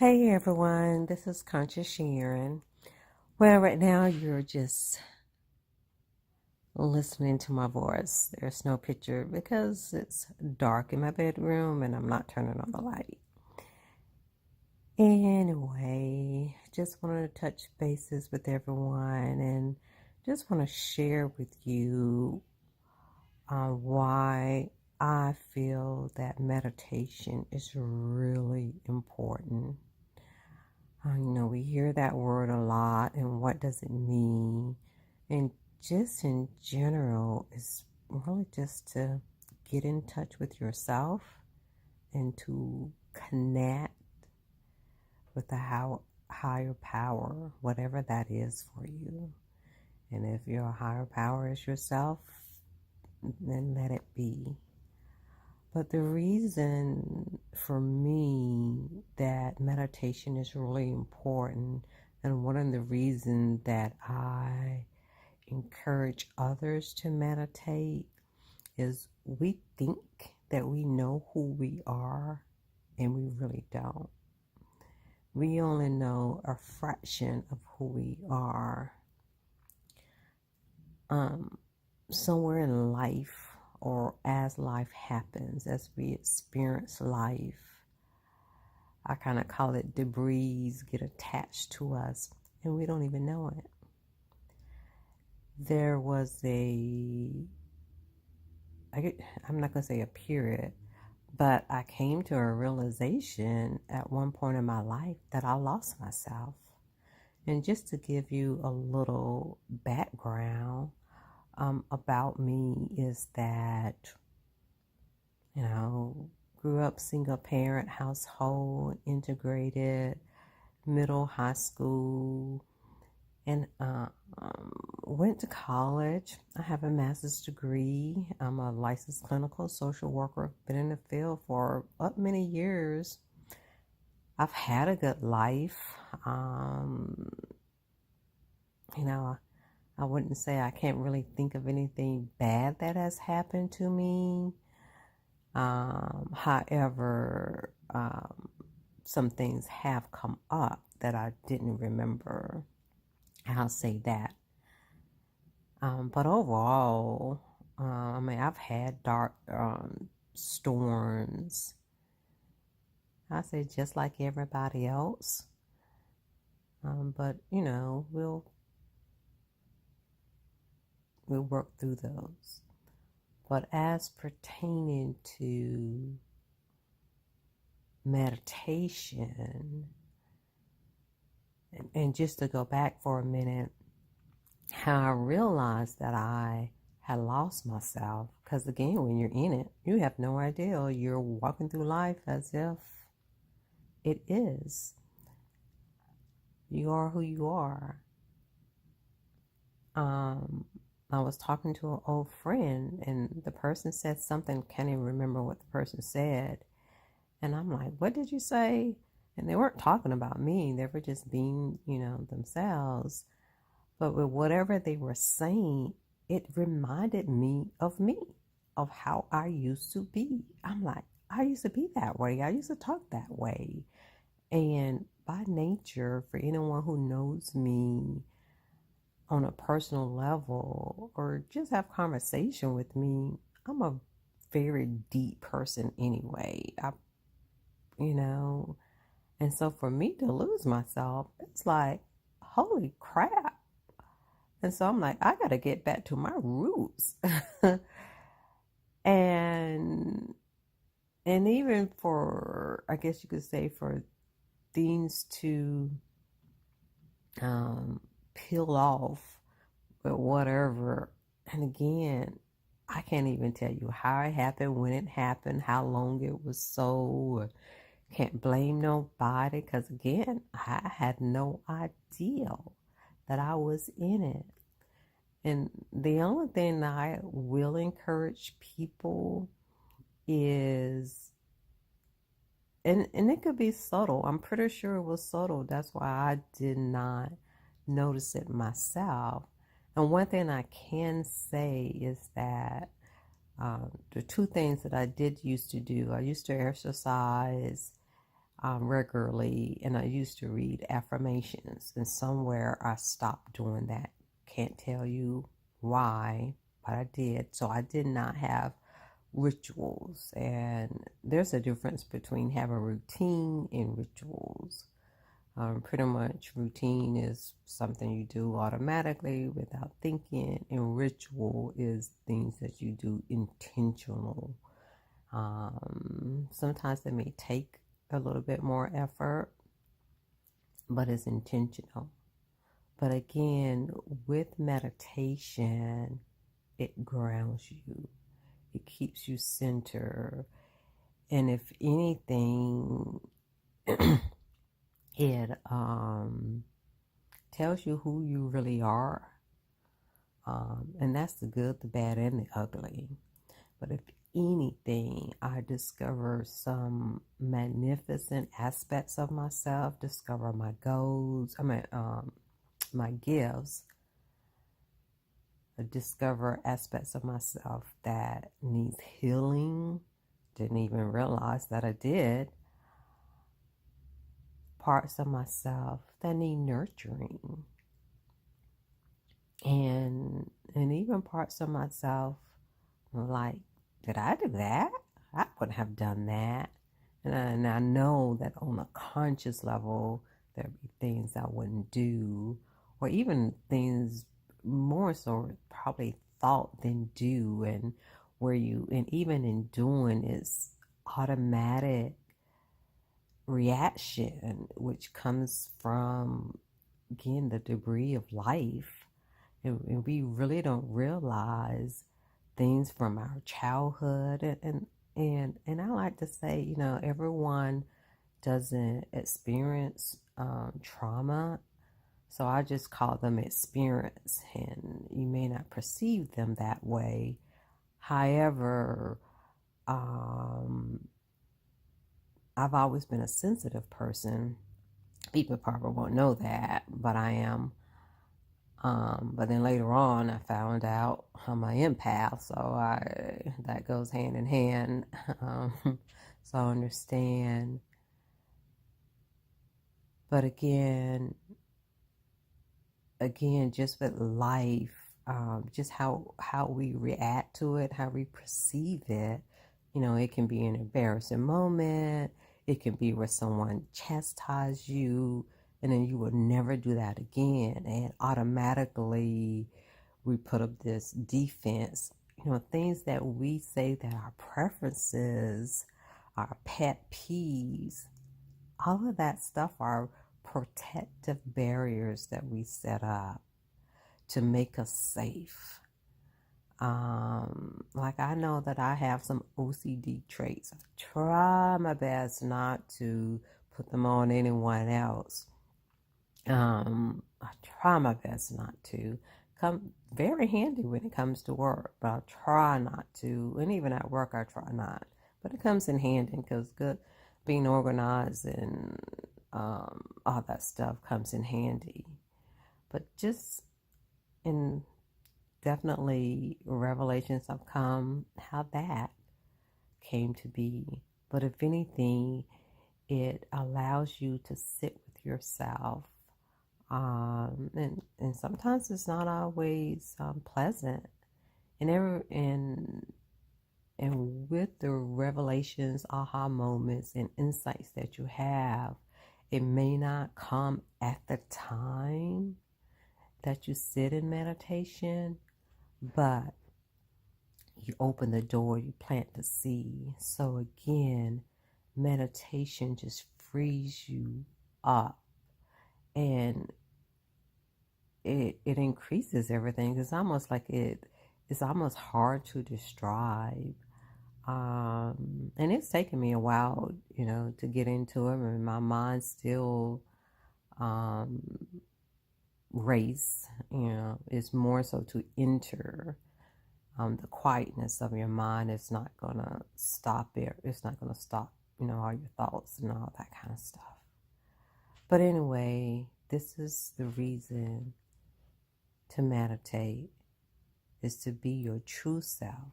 Hey everyone, this is Conscious Sharon. Well, right now you're just listening to my voice. There's no picture because it's dark in my bedroom and I'm not turning on the light. Anyway, just wanted to touch bases with everyone and just want to share with you why I feel that meditation is really important. We hear that word a lot, and what does it mean? And just in general, it's really just to get in touch with yourself and to connect with the higher power, whatever that is for you. And if your higher power is yourself, then let it be. But the reason for me that meditation is really important, and one of the reasons that I encourage others to meditate, is we think that we know who we are, and we really don't. We only know a fraction of who we are. Somewhere in life, or as life happens, as we experience life, I kind of call it debris get attached to us and we don't even know it. There was I'm not going to say a period, but I came to a realization at one point in my life that I lost myself. And just to give you a little background, about me is that, grew up single parent household, integrated middle, high school, and went to college. I have a master's degree. I'm a licensed clinical social worker. Been in the field for many years. I've had a good life. I wouldn't say I can't really think of anything bad that has happened to me. However, some things have come up that I didn't remember. I'll say that. But overall, I've had dark storms. I say just like everybody else. But we'll work through those. But as pertaining to meditation, and just to go back for a minute, how I realized that I had lost myself. Because again, when you're in it, you have no idea. You're walking through life as if it is. You are who you are. I was talking to an old friend, and the person said something, can't even remember what the person said. And I'm like, what did you say? And they weren't talking about me. They were just being, themselves. But with whatever they were saying, it reminded me, of how I used to be. I'm like, I used to be that way. I used to talk that way. And by nature, for anyone who knows me on a personal level or just have conversation with me, I'm a very deep person anyway. And so for me to lose myself, it's like, holy crap. And so I'm like, I got to get back to my roots. and even for, I guess you could say, for things to peel off or whatever. And again, I can't even tell you how it happened, when it happened, how long it was so. Can't blame nobody, because again, I had no idea that I was in it. And the only thing that I will encourage people is, and it could be subtle. I'm pretty sure it was subtle. That's why I did not notice it myself. And one thing I can say is that the two things that I did used to do, I used to exercise. regularly, and I used to read affirmations, and somewhere I stopped doing that. Can't tell you why, but I did. So I did not have rituals, and there's a difference between having routine and rituals. Pretty much routine is something you do automatically without thinking, and ritual is things that you do intentional. Sometimes it may take a little bit more effort, but it's intentional. But again, with meditation, it grounds you. It keeps you centered. And if anything, it tells you who you really are. And that's the good, the bad, and the ugly. But if anything, I discover some magnificent aspects of myself, discover my goals, my gifts, I discover aspects of myself that needs healing, didn't even realize that I did, parts of myself that need nurturing, and even parts of myself like, did I do that? I wouldn't have done that. And I know that on a conscious level, there'd be things I wouldn't do, or even things more so probably thought than do, and even in doing, it's automatic reaction, which comes from, again, the debris of life. And we really don't realize things from our childhood. And I like to say, everyone doesn't experience trauma. So I just call them experience, and you may not perceive them that way. However, I've always been a sensitive person. People probably won't know that, but I am. But then later on, I found out I'm an empath, so that goes hand in hand. So I understand. But again, just with life, just how we react to it, how we perceive it. It can be an embarrassing moment. It can be where someone chastises you, and then you will never do that again. And automatically, we put up this defense. Things that we say that our preferences, our pet peeves, all of that stuff are protective barriers that we set up to make us safe. Like, I know that I have some OCD traits. I try my best not to put them on anyone else. I try my best not to. Come very handy when it comes to work, but I try not to. And even at work, I try not. But it comes in handy because being organized and all that stuff comes in handy. But just in definitely revelations have come how that came to be. But if anything, it allows you to sit with yourself. And sometimes it's not always pleasant. And with the revelations, aha moments, and insights that you have, it may not come at the time that you sit in meditation, but you open the door, you plant the seed. So again, meditation just frees you up, and it increases everything. It's almost like it's almost hard to describe. And it's taken me a while, to get into it, and my mind still race. It's more so to enter. The quietness of your mind is not gonna stop it. It's not gonna stop, all your thoughts and all that kind of stuff. But anyway, this is the reason to meditate, is to be your true self.